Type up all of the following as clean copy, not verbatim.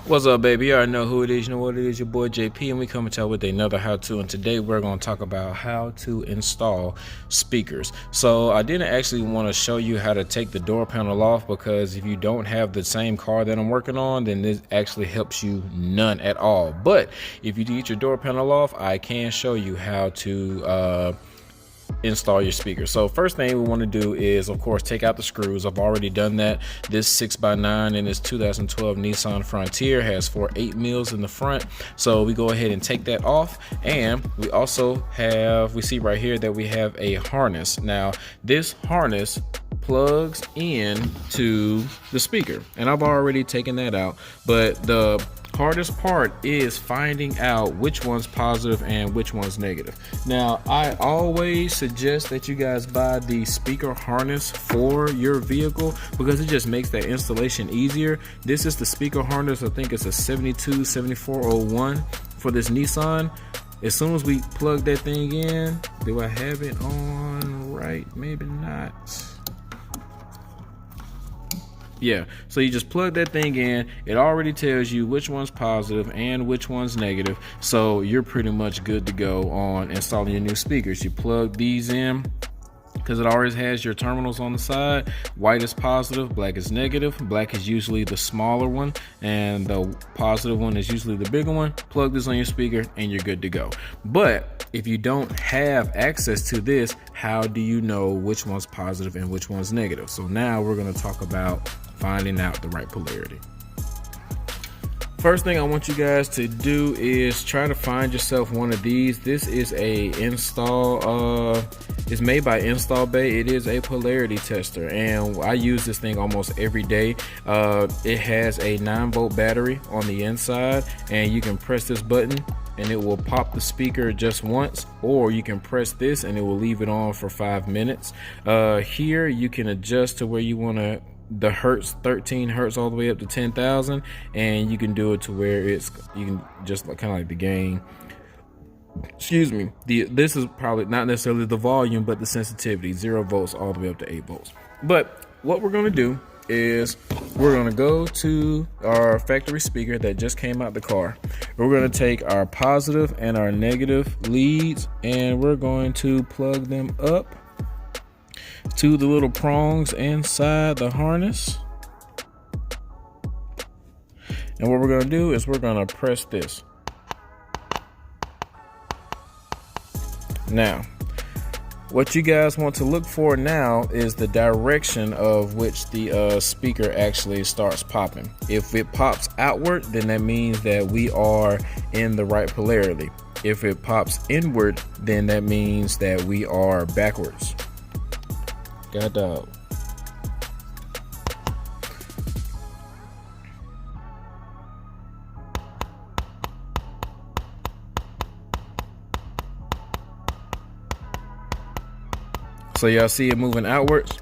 What's up, baby? You already know who it is. You know what it is. Your boy JP, and we coming to you with another how-to. And today we're going to talk about how to install speakers. So I didn't actually want to show you how to take the door panel off, because if you don't have the same car that I'm working on, then this actually helps you none at all. But if you get your door panel off, I can show you how to install your speaker. So first thing we want to do is, of course, take out the screws. I've already done that. This 6x9 in this 2012 Nissan Frontier has 4 8mm in the front, so we go ahead and take that off. And we also have, we see right here that we have a harness. Now this harness plugs in to the speaker, and I've already taken that out, but the hardest part is finding out which one's positive and which one's negative. Now, I always suggest that you guys buy the speaker harness for your vehicle, because it just makes that installation easier. This is the speaker harness. I think it's a 727401 for this Nissan. As soon as we plug that thing in, do I have it on right? Maybe not. Yeah, so you just plug that thing in. It already tells you which one's positive and which one's negative, so you're pretty much good to go on installing your new speakers. You plug these in, because it always has your terminals on the side. White is positive, black is negative. Black is usually the smaller one, and the positive one is usually the bigger one. Plug this on your speaker and you're good to go. But if you don't have access to this, how do you know which one's positive and which one's negative? So now we're going to talk about finding out the right polarity. First thing I want you guys to do is try to find yourself one of these. This is a it's made by InstallGuy. It is a polarity tester, and I use this thing almost every day. It has a 9-volt battery on the inside, and you can press this button and it will pop the speaker just once, or you can press this and it will leave it on for 5 minutes. Here you can adjust to where you want to the hertz, 13 hertz all the way up to 10,000, and you can do it to where it's, you can just like kind of like the gain, excuse me, this is probably not necessarily the volume, but the sensitivity, 0 volts all the way up to 8 volts. But what we're going to do is we're going to go to our factory speaker that just came out the car. We're going to take our positive and our negative leads, and we're going to plug them up to the little prongs inside the harness. And what we're going to do is we're going to press this. Now, what you guys want to look for now is the direction of which the speaker actually starts popping. If it pops outward, then that means that we are in the right polarity. If it pops inward, then that means that we are backwards. God dog. So y'all see it moving outwards.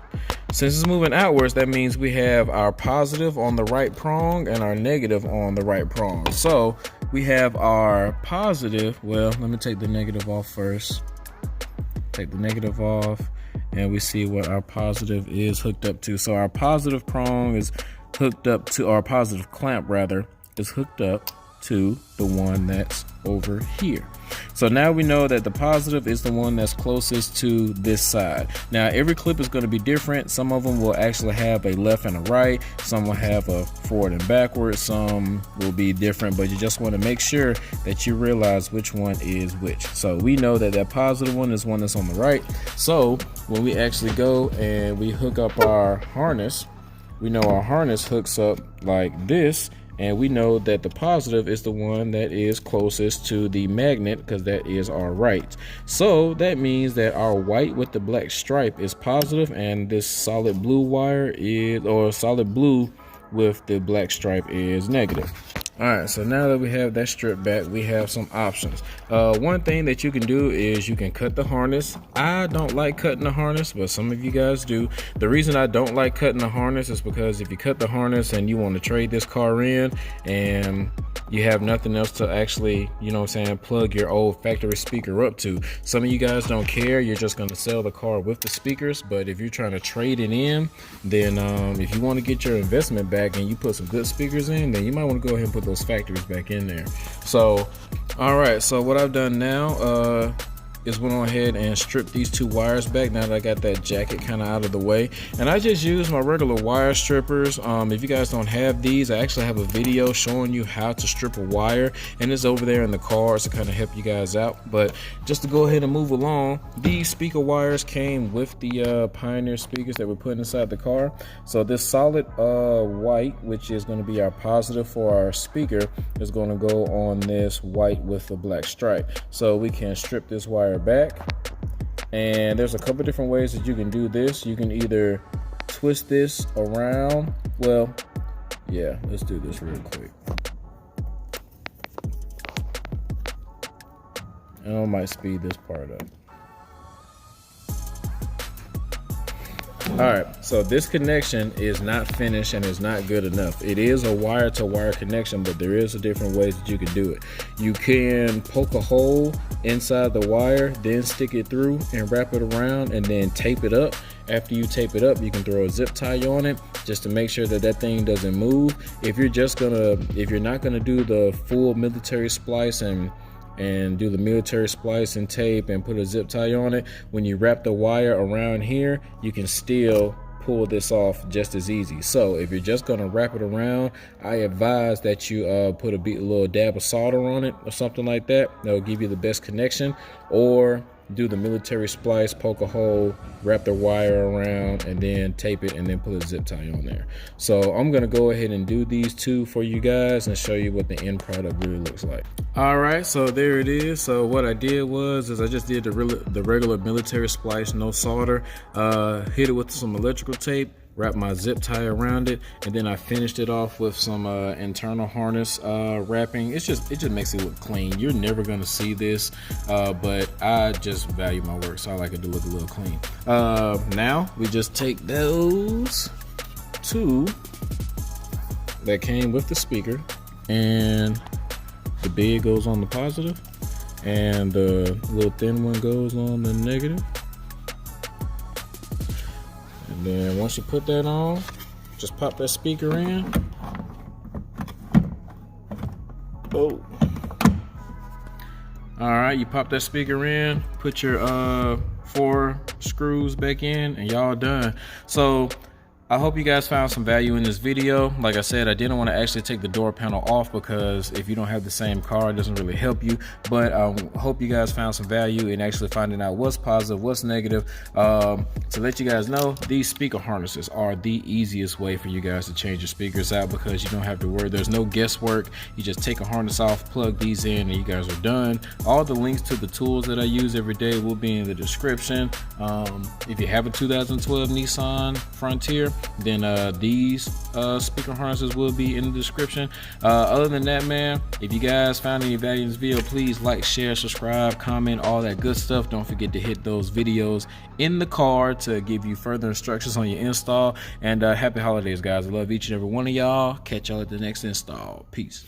Since it's moving outwards, that means we have our positive on the right prong and our negative on the right prong. So we have our positive. Well, let me take the negative off first. Take the negative off, and we see what our positive is hooked up to. So our positive prong is hooked up to, our positive clamp rather, is hooked up to the one that's over here. So now we know that the positive is the one that's closest to this side. Now every clip is going to be different. Some of them will actually have a left and a right, some will have a forward and backward, some will be different, but you just want to make sure that you realize which one is which. So we know that that positive one is one that's on the right. So when we actually go and we hook up our harness, we know our harness hooks up like this, and we know that the positive is the one that is closest to the magnet, because that is our right. So that means that our white with the black stripe is positive, and this solid blue wire is, or solid blue with the black stripe, is negative. All right, so now that we have that stripped back, we have some options. One thing that you can do is you can cut the harness. I don't like cutting the harness, but some of you guys do. The reason I don't like cutting the harness is because if you cut the harness and you want to trade this car in, and you have nothing else to actually, you know what I'm saying, plug your old factory speaker up to. Some of you guys don't care, you're just going to sell the car with the speakers. But if you're trying to trade it in, then if you want to get your investment back and you put some good speakers in, then you might want to go ahead and put those factories back in there. So all right, so what I've done now is went on ahead and stripped these two wires back now that I got that jacket kind of out of the way. And I just use my regular wire strippers. If you guys don't have these, I actually have a video showing you how to strip a wire, and it's over there in the cards to kind of help you guys out. But just to go ahead and move along, these speaker wires came with the Pioneer speakers that we're putting inside the car. So this solid white, which is going to be our positive for our speaker, is going to go on this white with a black stripe. So we can strip this wire back, and there's a couple different ways that you can do this. You can either twist this around. Well, yeah, let's do this real quick. And I might speed this part up. All right, so this connection is not finished and is not good enough. It is a wire to wire connection, but there is a different ways that you can do it. You can poke a hole inside the wire, then stick it through and wrap it around and then tape it up. After you tape it up, you can throw a zip tie on it just to make sure that that thing doesn't move. If you're not gonna do the full military splice and do the military splice and tape and put a zip tie on it, when you wrap the wire around here, you can still pull this off just as easy. So if you're just gonna wrap it around, I advise that you put a little dab of solder on it or something like that. That'll give you the best connection. Or do the military splice, poke a hole, wrap the wire around, and then tape it, and then put a zip tie on there. So I'm gonna go ahead and do these two for you guys and show you what the end product really looks like. All right, so there it is. So what I did was I just did the regular military splice, no solder, hit it with some electrical tape, wrap my zip tie around it, and then I finished it off with some internal harness wrapping. It just makes it look clean. You're never gonna see this, but I just value my work, so I like it to look a little clean. Now we just take those two that came with the speaker, and the big goes on the positive, and the little thin one goes on the negative. And then once you put that on, just pop that speaker in. Oh. All right, you pop that speaker in, put your 4 screws back in, and y'all done. So I hope you guys found some value in this video. Like I said, I didn't want to actually take the door panel off because if you don't have the same car, it doesn't really help you. But I hope you guys found some value in actually finding out what's positive, what's negative. To let you guys know, these speaker harnesses are the easiest way for you guys to change your speakers out, because you don't have to worry. There's no guesswork. You just take a harness off, plug these in, and you guys are done. All the links to the tools that I use every day will be in the description. If you have a 2012 Nissan Frontier, then these speaker harnesses will be in the description. Other than that, man, if you guys found any value in this video, please like, share, subscribe, comment, all that good stuff. Don't forget to hit those videos in the card to give you further instructions on your install. And happy holidays, guys. I love each and every one of y'all. Catch y'all at the next install. Peace.